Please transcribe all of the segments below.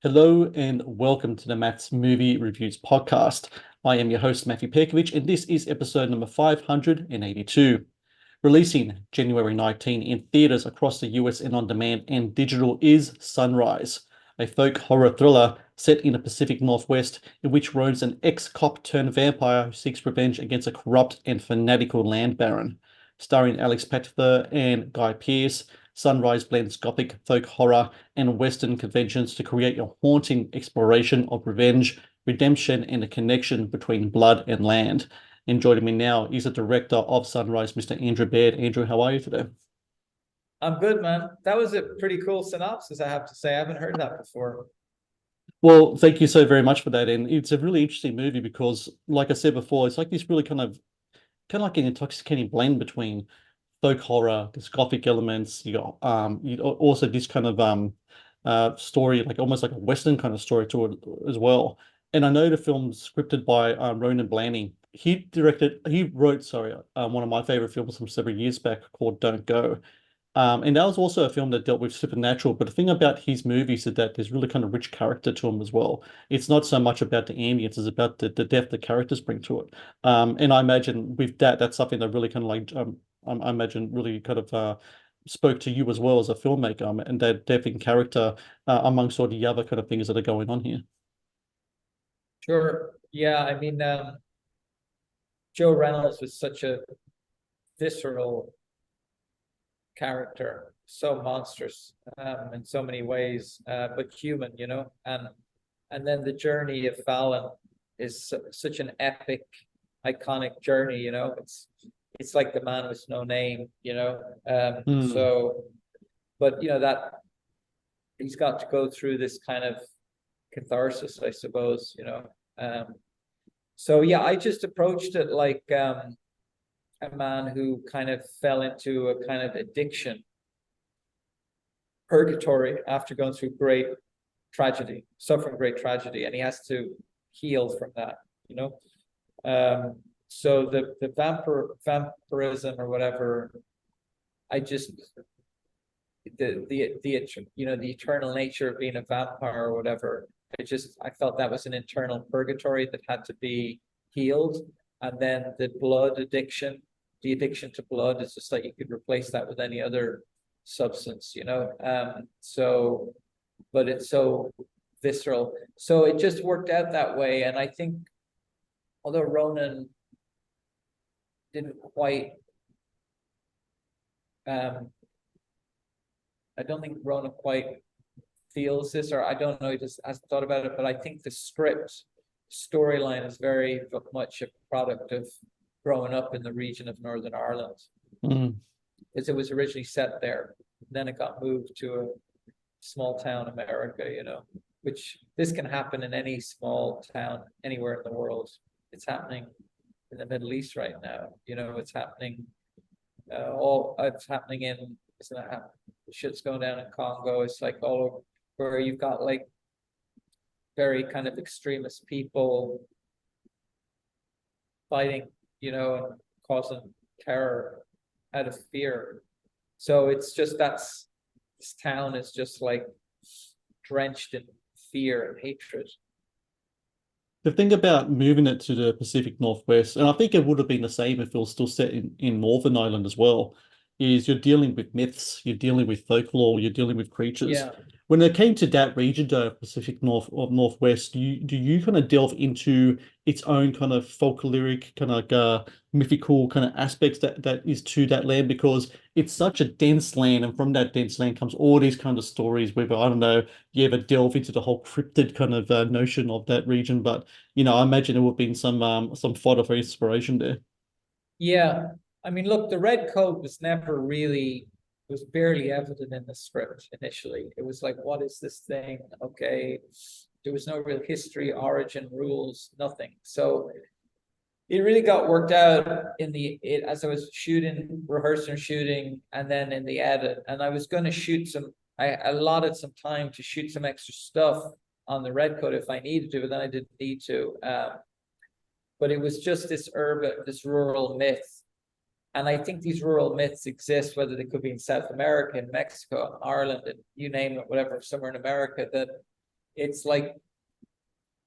Hello and welcome to the Matt's Movie Reviews podcast. I am your host, Matthew Pejkovic, and this is episode number 582. Releasing January 19 in theaters across the US and on demand and digital is Sunrise, a folk horror thriller set in the Pacific Northwest in which roams an ex-cop turned vampire who seeks revenge against a corrupt and fanatical land baron. Starring Alex Pettyfer and Guy Pearce, Sunrise blends gothic folk horror and Western conventions to create a haunting exploration of revenge, redemption, and the connection between blood and land. And joining me now is the director of Sunrise, Mr. Andrew Baird. Andrew, how are you today? I'm good, man. That was a pretty cool synopsis, I have to say. I haven't heard that before. Well, thank you so very much for that. And it's a really interesting movie because, like I said before, it's like this really kind of like an intoxicating blend between folk horror, this gothic elements. You also this kind of story, like almost like a Western kind of story to it as well. And I know the film's scripted by Ronan Blaney. He wrote, sorry, one of my favorite films from several years back called Don't Go. And that was also a film that dealt with supernatural. But the thing about his movies is that there's really kind of rich character to them as well. It's not so much about the ambience, it's about the depth the characters bring to it. And I imagine with that, that's something that really kind of like, I imagine really kind of spoke to you as well as a filmmaker, and that depth in character amongst all the other kind of things that are going on here. Sure. Yeah, I mean, Joe Reynolds was such a visceral character, so monstrous in so many ways, but human, you know. And then the journey of Fallon is such an epic, iconic journey, you know. It's like the man with no name, you know. Mm. But you know that he's got to go through this kind of catharsis, I suppose, you know. So yeah, I just approached it like a man who kind of fell into a kind of addiction, purgatory after going through great tragedy, suffering great tragedy, and he has to heal from that, you know. So the vampirism or whatever, I just the you know, the eternal nature of being a vampire or whatever, I felt that was an internal purgatory that had to be healed. And then the blood addiction, the addiction to blood, is just like you could replace that with any other substance, you know. So but it's so visceral, so it just worked out that way. And I think although Ronan didn't quite I don't think Ronan quite feels this, or I don't know, he just hasn't thought about it, but I think the script storyline is very much a product of growing up in the region of Northern Ireland. Mm. Because it was originally set there. Then it got moved to a small town America, you know, which this can happen in any small town anywhere in the world. It's happening in the Middle East right now, you know. It's happening it's happening in, isn't it, shit's going down in Congo. It's like all over, where you've got like very kind of extremist people fighting, you know, and causing terror out of fear. So it's just, this town is just like drenched in fear and hatred. The thing about moving it to the Pacific Northwest, and I think it would have been the same if it was still set in Northern Ireland as well, is you're dealing with myths, you're dealing with folklore, you're dealing with creatures. Yeah. When it came to that region, the Pacific North or Northwest, do you kind of delve into its own kind of folkloric, kind of like mythical kind of aspects that is to that land, because it's such a dense land, and from that dense land comes all these kind of stories. Whether I don't know, you ever delve into the whole cryptid kind of notion of that region, but I imagine there would have been some fodder for inspiration there. Yeah. I mean, look, the red coat was never really, it was barely evident in the script initially. It was like, what is this thing? Okay. There was no real history, origin, rules, nothing. So it really got worked out as I was rehearsing, shooting, and then in the edit. And I was going to shoot I allotted some time to shoot some extra stuff on the red coat if I needed to, but then I didn't need to. But it was just this rural myth. And I think these rural myths exist, whether they could be in South America, in Mexico, Ireland, and you name it, whatever, somewhere in America, that it's like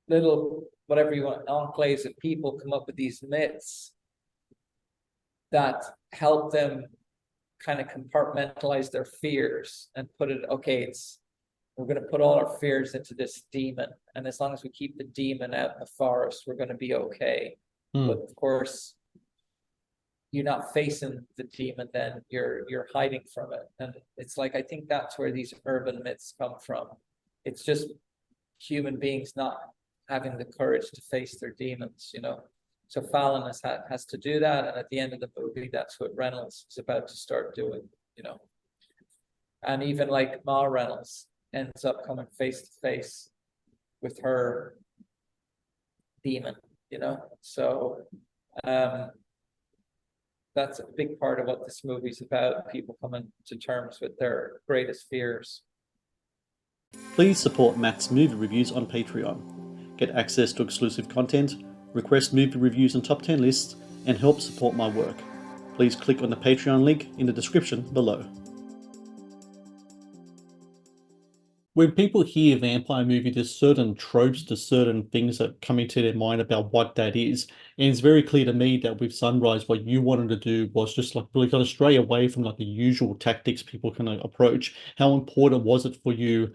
little, whatever you want, enclaves of people come up with these myths that help them kind of compartmentalize their fears and put it, okay, we're going to put all our fears into this demon, and as long as we keep the demon out in the forest, we're going to be okay. But of course, you're not facing the demon, then you're hiding from it. And it's like, I think that's where these urban myths come from. It's just human beings not having the courage to face their demons, you know. So Fallon has to do that, and at the end of the movie, that's what Reynolds is about to start doing, you know. And even like Ma Reynolds ends up coming face to face with her demon, you know. So that's a big part of what this movie's about, people coming to terms with their greatest fears. Please support Matt's movie reviews on Patreon. Get access to exclusive content, request movie reviews and top 10 lists, and help support my work. Please click on the Patreon link in the description below. When people hear vampire movie, there's certain tropes, there's certain things that come into their mind about what that is. And it's very clear to me that with Sunrise, what you wanted to do was just like really kind of stray away from like the usual tactics people kind of approach. How important was it for you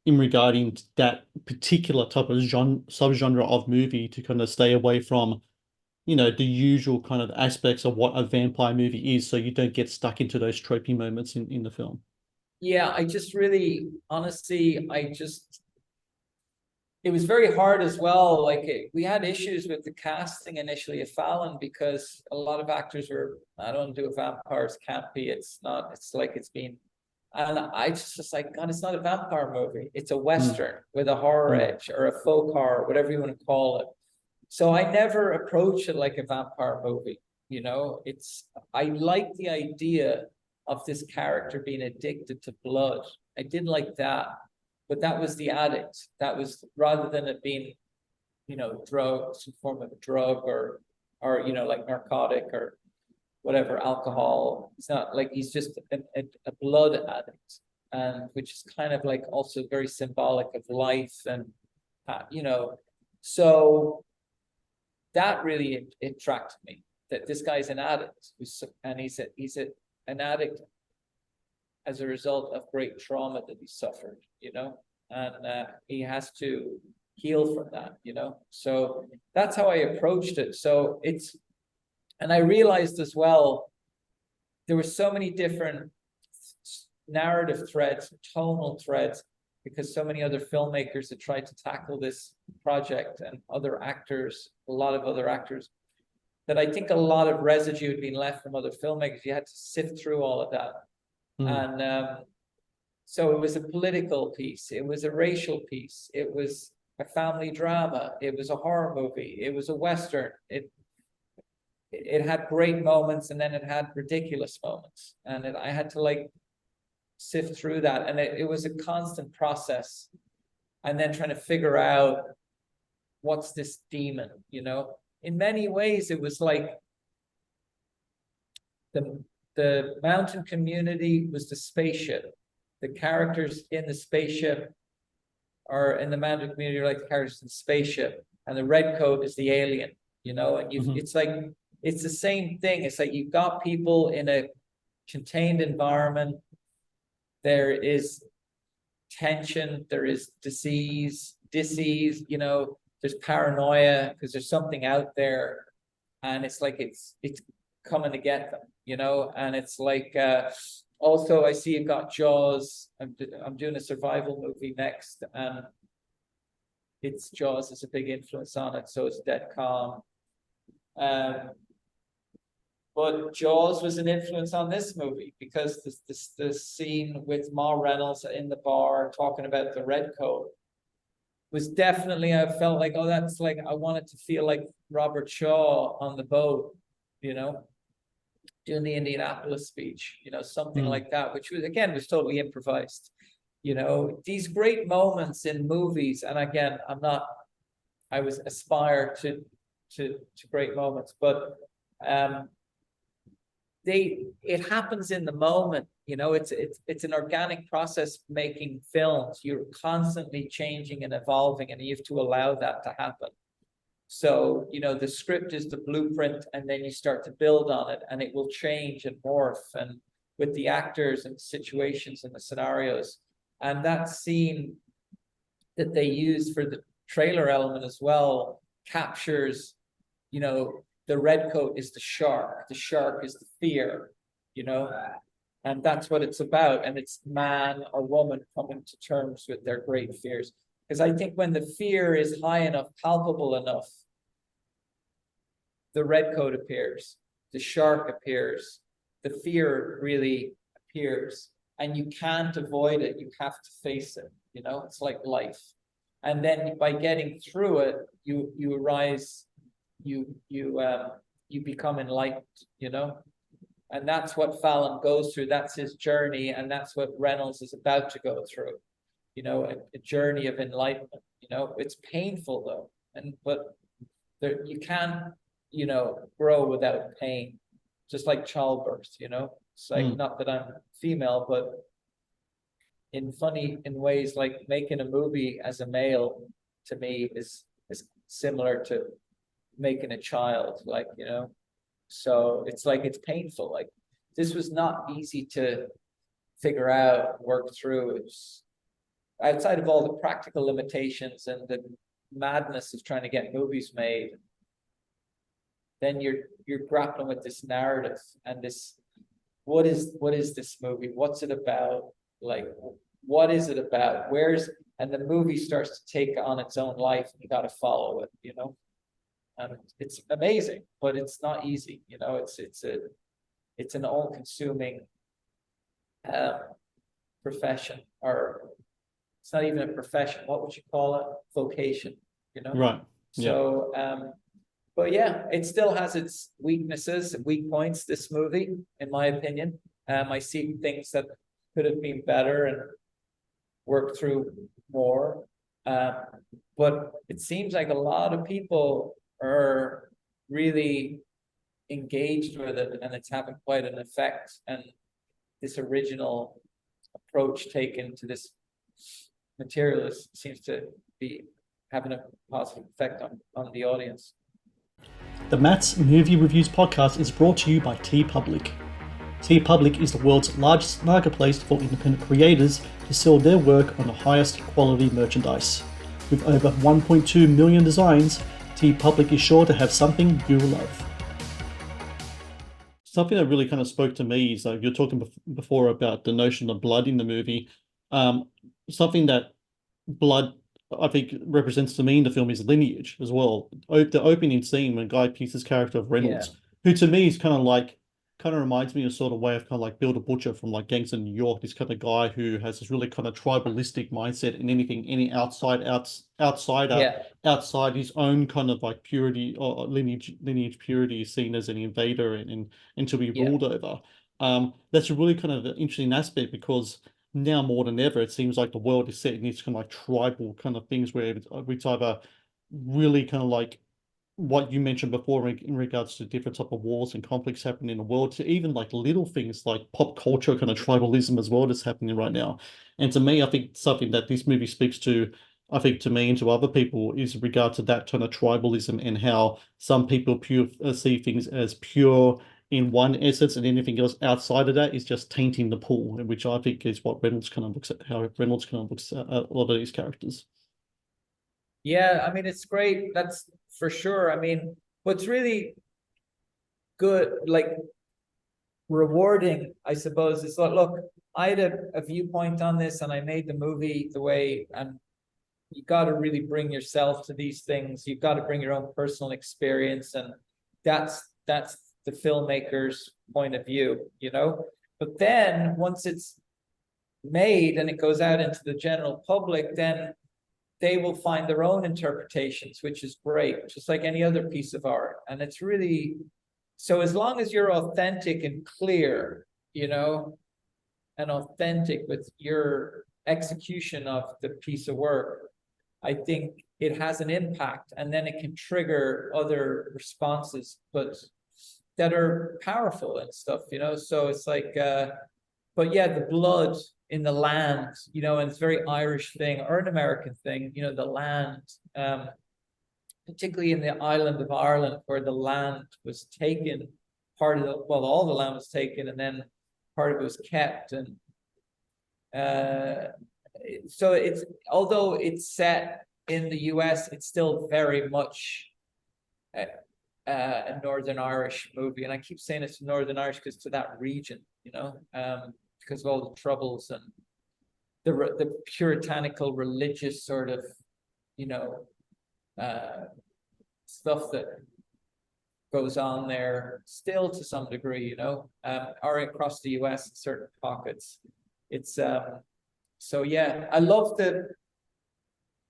in regarding that particular type of subgenre of movie to kind of stay away from, you know, the usual kind of aspects of what a vampire movie is, so you don't get stuck into those tropey moments in the film? Yeah, I just really, honestly, it was very hard as well. Like we had issues with the casting initially of Fallon, because a lot of actors were, I don't do a vampires, can't be, it's not, it's like it's been, and I just like, God, it's not a vampire movie. It's a Western with a horror edge, or a folk horror, whatever you want to call it. So I never approach it like a vampire movie, you know. I like the idea of this character being addicted to blood. I did like that, but that was the addict. That was, rather than it being, you know, some form of a drug, or you know, like narcotic or whatever, alcohol. It's not like, he's just a blood addict, and which is kind of like also very symbolic of life, and you know, so that really attracted me, that this guy's an addict, and he's an addict as a result of great trauma that he suffered, you know, and he has to heal from that, you know. So that's how I approached it. So and I realized as well, there were so many different narrative threads, tonal threads, because so many other filmmakers had tried to tackle this project, and other actors, a lot of other actors, that I think a lot of residue had been left from other filmmakers. You had to sift through all of that. And so it was a political piece, it was a racial piece, it was a family drama, it was a horror movie, it was a Western. It had great moments, and then it had ridiculous moments, and I had to like sift through that, and it was a constant process, and then trying to figure out what's this demon, you know. In many ways, it was like the mountain community was the spaceship. The characters in the spaceship, or in the mountain community, are like the characters in the spaceship, and the red coat is the alien, you know. And it's like, it's the same thing. It's like you've got people in a contained environment. There is tension, there is disease, you know, there's paranoia because there's something out there, and it's like it's coming to get them, you know. And it's like also, I see you've got Jaws. I'm doing a survival movie next, and it's Jaws is a big influence on it, so it's Dead Calm. But Jaws was an influence on this movie, because the scene with Ma Reynolds in the bar talking about the red coat was definitely, I felt like, oh, that's like, I wanted to feel like Robert Shaw on the boat, you know, doing the Indianapolis speech, you know, something like that, which was, again, was totally improvised. You know, these great moments in movies, and again, I was aspire to great moments, but it happens in the moment, you know. It's an organic process making films. You're constantly changing and evolving, and you have to allow that to happen. So, you know, the script is the blueprint, and then you start to build on it, and it will change and morph, and with the actors and situations and the scenarios. And that scene that they use for the trailer element as well captures, you know, the red coat is the shark is the fear, you know, and that's what it's about. And it's man or woman coming to terms with their great fears. Because I think when the fear is high enough, palpable enough, the red coat appears, the shark appears, the fear really appears, and you can't avoid it. You have to face it. You know, it's like life. And then by getting through it, you arise, you become enlightened, you know. And that's what Fallon goes through. That's his journey, and that's what Reynolds is about to go through. You know, a journey of enlightenment. You know, it's painful though, but there, you can't, you know, grow without pain. Just like childbirth, you know. It's like, not that I'm female, but in ways, like making a movie as a male to me is similar to making a child, like, you know. So it's like, it's painful. Like, this was not easy to figure out, work through. It's outside of all the practical limitations and the madness of trying to get movies made. Then you're grappling with this narrative and this, what is this movie? What's it about? Like, what is it about? And the movie starts to take on its own life, and you got to follow it, you know. And it's amazing, but it's not easy, you know. It's an all-consuming profession, or it's not even a profession. What would you call it? Vocation, you know. Right. Yeah. So, but yeah, it still has its weaknesses, weak points. This movie, in my opinion, I see things that could have been better and worked through more. But it seems like a lot of people are really engaged with it, and it's having quite an effect. And this original approach taken to this material seems to be having a positive effect on the audience. The Matt's Movie Reviews podcast is brought to you by TeePublic. TeePublic is the world's largest marketplace for independent creators to sell their work on the highest quality merchandise. With over 1.2 million designs, TeePublic is sure to have something you will love. Something that really kind of spoke to me is you're talking before about the notion of blood in the movie. Something that blood, I think, represents to me in the film is lineage as well. The opening scene when Guy Pearce's character of Reynolds, who to me is kind of reminds me of sort of way of kind of like Bill the Butcher from like Gangs in New York. This kind of guy who has this really kind of tribalistic mindset, and any outsider outside his own kind of like purity or lineage purity is seen as an invader and to be ruled over. That's a really kind of an interesting aspect, because now more than ever, it seems like the world is set in these kind of like tribal kind of things where it's either really kind of like what you mentioned before in regards to different type of wars and conflicts happening in the world, to even like little things like pop culture kind of tribalism as well that's happening right now. And to me, I think something that this movie speaks to, I think to me and to other people, is in regard to that kind of tribalism, and how some people see things as pure in one essence, and anything else outside of that is just tainting the pool, which I think is what Reynolds kind of looks at, how Reynolds kind of looks at a lot of these characters. Yeah, I mean, it's great. That's for sure. I mean, what's really good, like rewarding, I suppose, is like, look, I had a viewpoint on this, and I made the movie the way, and you got to really bring yourself to these things. You've got to bring your own personal experience, and that's the filmmaker's point of view, you know. But then once it's made and it goes out into the general public, then they will find their own interpretations, which is great, just like any other piece of art. And it's really, so as long as you're authentic and clear, you know, and authentic with your execution of the piece of work, I think it has an impact, and then it can trigger other responses. But that are powerful and stuff, you know. So it's like, but yeah, the blood in the land, you know, and it's a very Irish thing or an American thing, you know, the land, particularly in the island of Ireland, where the land was taken, part of the, well, all the land was taken, and then part of it was kept. And so it's, although it's set in the US, it's still very much a Northern Irish movie. And I keep saying it's Northern Irish because to that region, you know, because of all the troubles and the puritanical religious sort of, you know, stuff that goes on there still to some degree, you know, or across the US in certain pockets. It's so yeah, I love the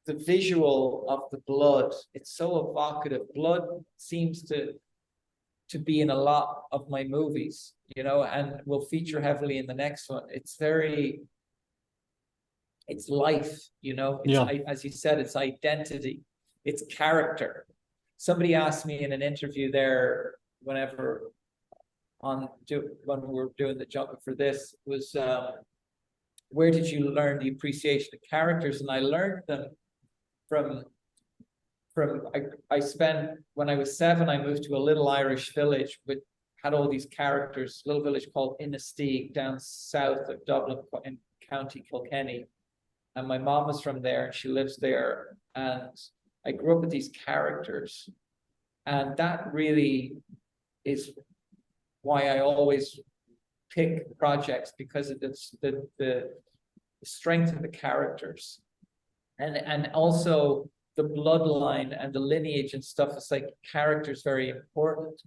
visual of the blood. It's so evocative. Blood seems to be in a lot of my movies, you know, and will feature heavily in the next one. It's very, it's life, you know. It's, Yeah. as you said, it's identity, it's character. Somebody asked me in an interview there, whenever when we were doing the job for this, was where did you learn the appreciation of characters? And I learned them from I spent, when I was 7, I moved to a little Irish village with had all these characters, little village called Innisteag down south of Dublin in County Kilkenny. And my mom was from there and she lives there. And I grew up with these characters. And that really is why I always pick projects, because of the strength of the characters. And also the bloodline and the lineage and stuff. It's like characters very important.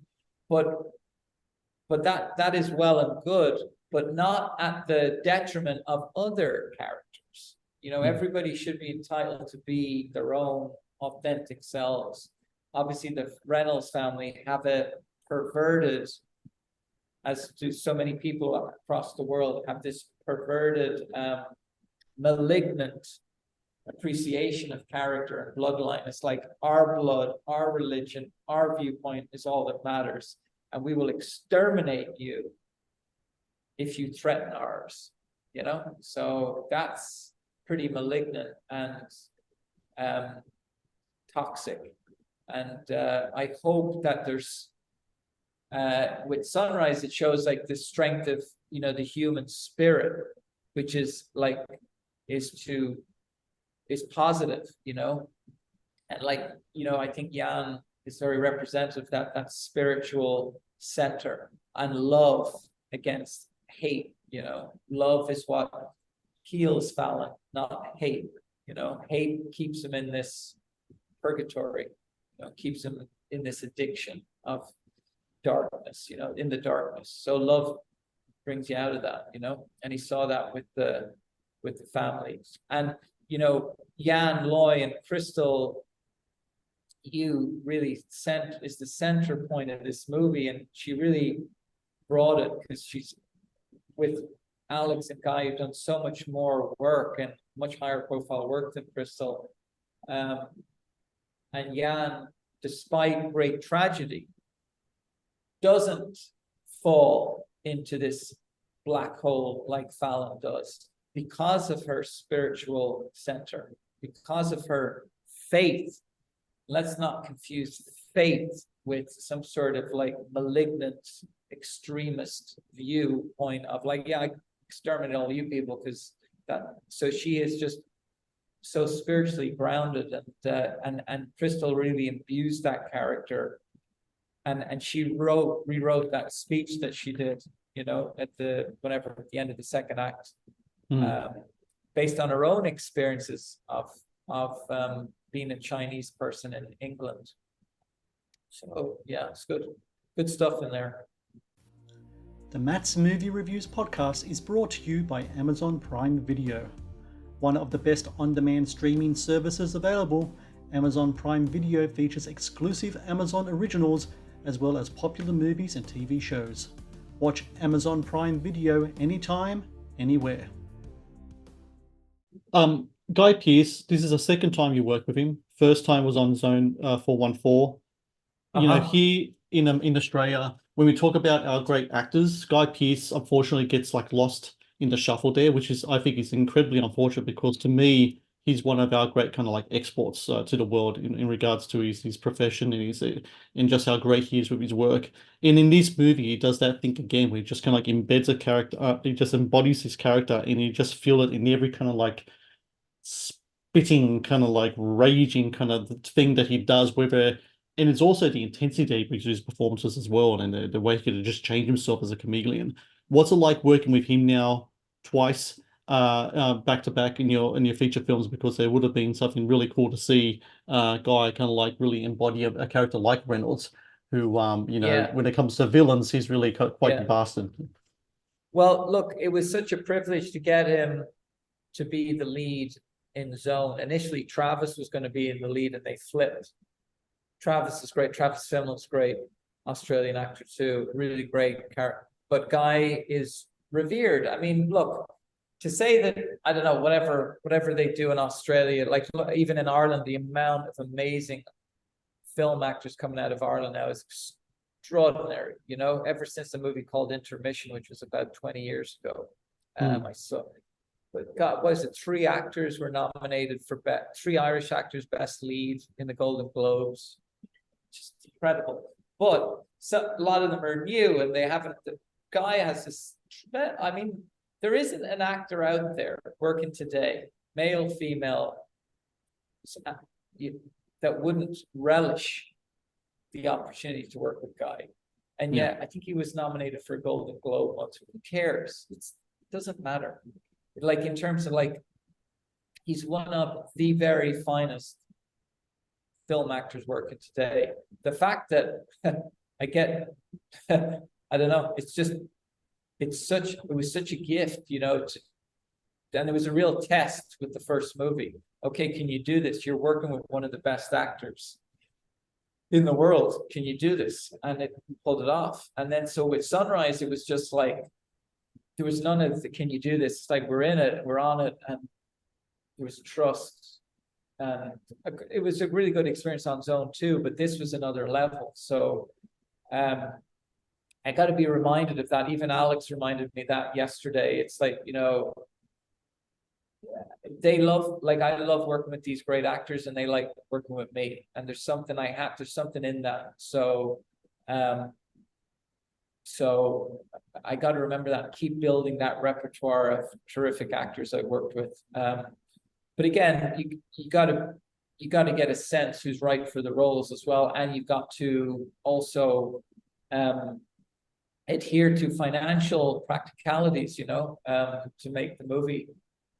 But that is well and good, but not at the detriment of other characters. You know, everybody should be entitled to be their own authentic selves. Obviously, the Reynolds family have a perverted, as do so many people across the world, have this perverted, malignant appreciation of character and bloodline. It's like our blood, our religion, our viewpoint is all that matters, and we will exterminate you if you threaten ours, you know. So that's pretty malignant and toxic. And I hope that there's with Sunrise, it shows like the strength of, you know, the human spirit, which is like is positive, you know. And like, you know, I think Jan is very representative of that spiritual center, and love against hate, you know. Love is what heals Fallon, not hate, you know. Hate keeps him in this purgatory, you know, keeps him in this addiction of darkness, you know, in the darkness. So love brings you out of that, you know. And he saw that with the family. And you know, Jan, Loy, and Crystal, you really is the center point of this movie, and she really brought it because she's with Alex and Guy, who've done so much more work and much higher profile work than Crystal. And Jan, despite great tragedy, doesn't fall into this black hole like Fallon does, because of her spiritual center, because of her faith. Let's not confuse faith with some sort of like malignant extremist viewpoint of like, yeah, I exterminate all you people because that. So she is just so spiritually grounded, and Crystal really imbues that character, and she rewrote that speech that she did, you know, at the end of the second act. Based on her own experiences of being a Chinese person in England. So yeah, it's good stuff in there. The Matt's Movie Reviews podcast is brought to you by Amazon Prime Video. One of the best on-demand streaming services available, Amazon Prime Video features exclusive Amazon originals as well as popular movies and TV shows. Watch Amazon Prime Video anytime, anywhere. Guy Pearce, this is the second time you work with him. First time was on Zone 414. You know, here in Australia, when we talk about our great actors, Guy Pearce unfortunately gets like lost in the shuffle there, which is I think is incredibly unfortunate because to me he's one of our great kind of like exports to the world in regards to his profession and his and just how great he is with his work. And in this movie, he does that thing again where he just kind of like embeds a character, he just embodies his character, and you just feel it in every kind of like spitting, kind of like raging kind of thing that he does, whether and it's also the intensity that he brings to his performances as well, and the way he can just change himself as a chameleon. What's it like working with him now twice, back to back in your feature films? Because there would have been something really cool to see Guy kind of like really embody a character like Reynolds, who you know, Yeah, when it comes to villains, he's really quite the yeah. bastard. Well, look, it was such a privilege to get him to be the lead in Zone. Initially, Travis was going to be in the lead, and they flipped. Travis is great. Travis Fimmell's great, Australian actor too. Really great character. But Guy is revered. I mean, look, to say that, I don't know, whatever they do in Australia, like even in Ireland, the amount of amazing film actors coming out of Ireland now is extraordinary. You know, ever since the movie called Intermission, which was about 20 years ago, Mm. I saw. But God, was it three actors were nominated for three Irish actors best lead in the Golden Globes? Just incredible. But a lot of them are new, and they haven't. The Guy has this. I mean, there isn't an actor out there working today, male, female, that wouldn't relish the opportunity to work with Guy. And Yeah. yet, I think he was nominated for a Golden Globe once. Who cares? It doesn't matter. Like in terms of like, he's one of the very finest film actors working today. The fact that I get, I don't know, it's just, it was such a gift, you know, and it was a real test with the first movie. Okay, can you do this? You're working with one of the best actors in the world. Can you do this? And it pulled it off. And then so with Sunrise, it was just like, there was none of the, can you do this? It's like, we're in it, we're on it. And there was trust. And it was a really good experience on Zone too, but this was another level. So I got to be reminded of that. Even Alex reminded me that yesterday. It's like, you know, they love, like, I love working with these great actors, and they like working with me. And there's something there's something in that. So I got to remember that, keep building that repertoire of terrific actors I worked with. But again, you got to get a sense who's right for the roles as well, and you've got to also adhere to financial practicalities, you know, to make the movie.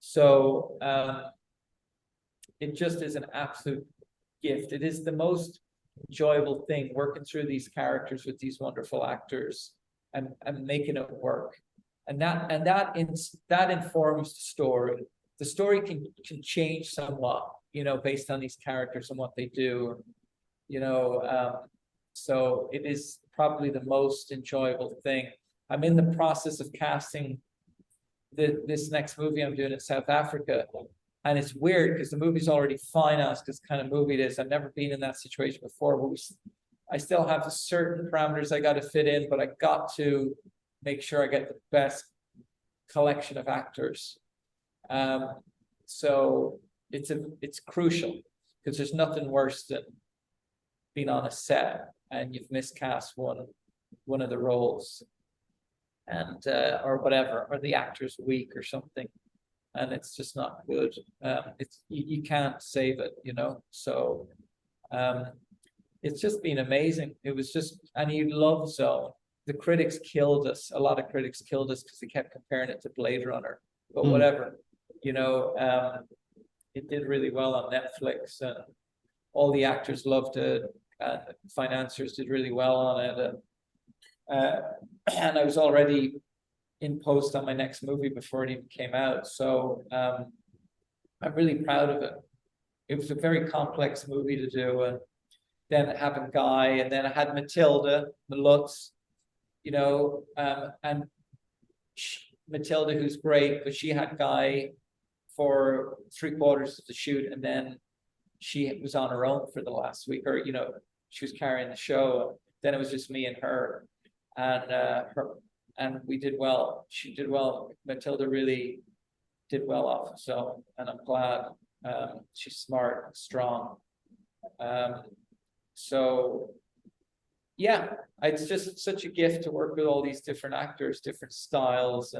So it just is an absolute gift. It is the most enjoyable thing, working through these characters with these wonderful actors and making it work. And that informs the story. The story can change somewhat, you know, based on these characters and what they do, you know. So it is probably the most enjoyable thing. I'm in the process of casting this next movie I'm doing in South Africa, and it's weird because the movie's already financed, because kind of movie it is. I've never been in that situation before, but I still have certain parameters I got to fit in, but I got to make sure I get the best collection of actors. So it's crucial, because there's nothing worse than being on a set and you've miscast one of the roles, and or whatever, or the actor's weak or something, and it's just not good. It's you can't save it, you know. So it's just been amazing. It was just, and you love Zone. The critics killed us. A lot of critics killed us because they kept comparing it to Blade Runner, but whatever, you know. It did really well on Netflix, and all the actors loved it, and financiers did really well on it. And I was already in post on my next movie before it even came out. So I'm really proud of it. It was a very complex movie to do, and then having Guy, and then I had Matilda Lutz, you know, and Matilda, who's great, but she had Guy for 3/4 of the shoot, and then she was on her own for the last week, or, you know, she was carrying the show. Then it was just me and her. and we did well. She did well. Matilda really did well off of so, and I'm glad. She's smart, strong. So yeah, it's just such a gift to work with all these different actors, different styles,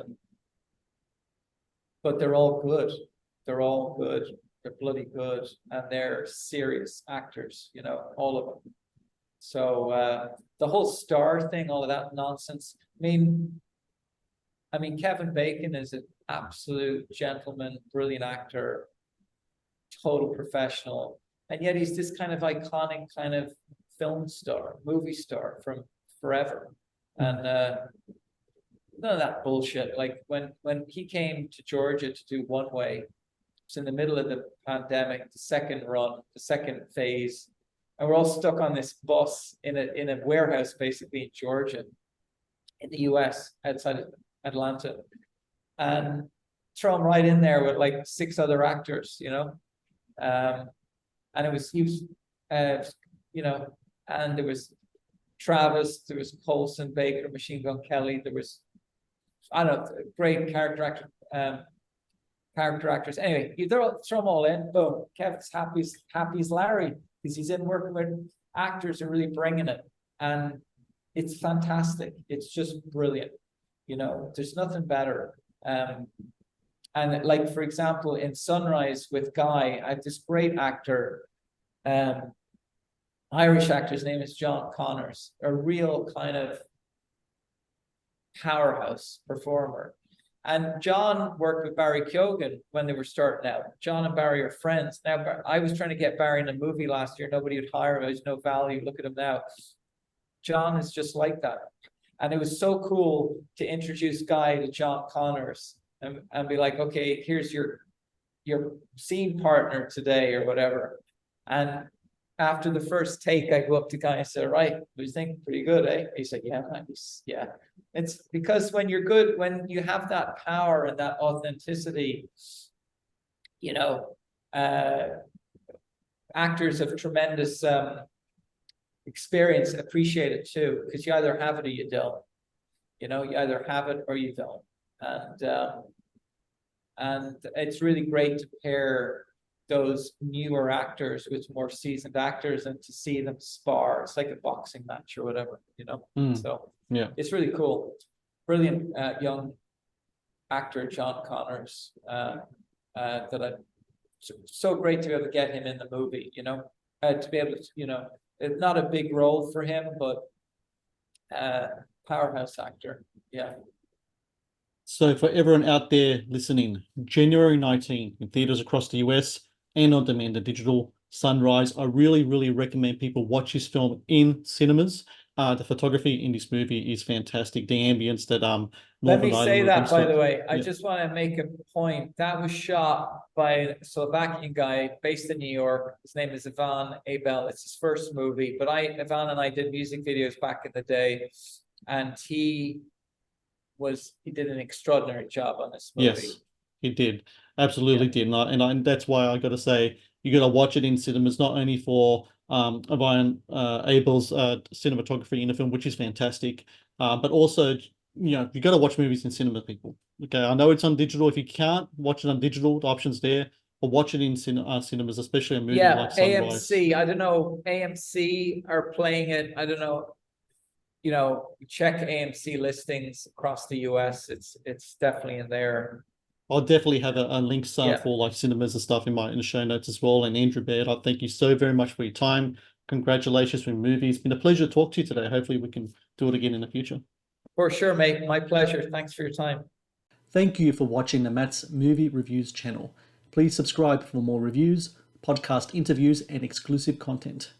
but they're all good. They're all good. They're bloody good, and they're serious actors, you know, all of them. So the whole star thing, all of that nonsense. I mean, Kevin Bacon is an absolute gentleman, brilliant actor, total professional, and yet he's this kind of iconic kind of film star, movie star from forever, and none of that bullshit. Like when he came to Georgia to do One Way, it was in the middle of the pandemic, the second run, the second phase, and we're all stuck on this bus in a warehouse, basically in Georgia, in the US, outside of Atlanta, and throw him right in there with like 6 other actors, you know, and he was, you know, and there was Travis, there was Colson, Baker, Machine Gun Kelly, there was, I don't know, great character actors. Anyway, you throw them all in, boom, Kevin's happy as Larry, because he's in working with actors who are really bringing it, and it's fantastic. It's just brilliant. You know, there's nothing better. And like, for example, in Sunrise with Guy, I have this great actor, Irish actor, his name is John Connors, a real kind of powerhouse performer. And John worked with Barry Keoghan when they were starting out. John and Barry are friends. Now, I was trying to get Barry in a movie last year. Nobody would hire him. There's no value. Look at him now. John is just like that. And it was so cool to introduce Guy to John Connors and be like, okay, here's your scene partner today or whatever. And after the first take, I go up to Guy and say, right, what do you think? Pretty good, eh? He said, yeah, nice. Yeah. It's because when you're good, when you have that power and that authenticity, you know, actors of tremendous experience appreciate it too, because you either have it or you don't. You know, you either have it or you don't. And it's really great to pair those newer actors with more seasoned actors and to see them spar. It's like a boxing match or whatever, you know. So yeah, it's really cool. Brilliant young actor John Connors, that I so great to be able to get him in the movie, you know, to be able to, you know, it's not a big role for him, but powerhouse actor. Yeah. So for everyone out there listening, January 19 in theaters across the US and on demand and digital, Sunrise. I really, really recommend people watch this film in cinemas. The photography in this movie is fantastic. The ambience that Let me say that, by the way. I just want to make a point. That was shot by a Slovakian guy based in New York. His name is Ivan Abel. It's his first movie, but Ivan and I did music videos back in the day, and he did an extraordinary job on this movie. Yes, he did. Absolutely did. And that's why I got to say, you got to watch it in cinemas, not only for Ivan Abel's cinematography in the film, which is fantastic, but also, you know, you got to watch movies in cinema, people. Okay, I know it's on digital. If you can't watch it on digital, the option's there. But watch it in cinemas, especially a movie like Sunrise. AMC. I don't know. AMC are playing it. I don't know. You know, check AMC listings across the US. It's definitely in there. I'll definitely have a link for like cinemas and stuff in the show notes as well. And Andrew Baird, I thank you so very much for your time. Congratulations with movies. It's been a pleasure to talk to you today. Hopefully we can do it again in the future. For sure, mate. My pleasure. Thanks for your time. Thank you for watching the Matt's Movie Reviews channel. Please subscribe for more reviews, podcast interviews, and exclusive content.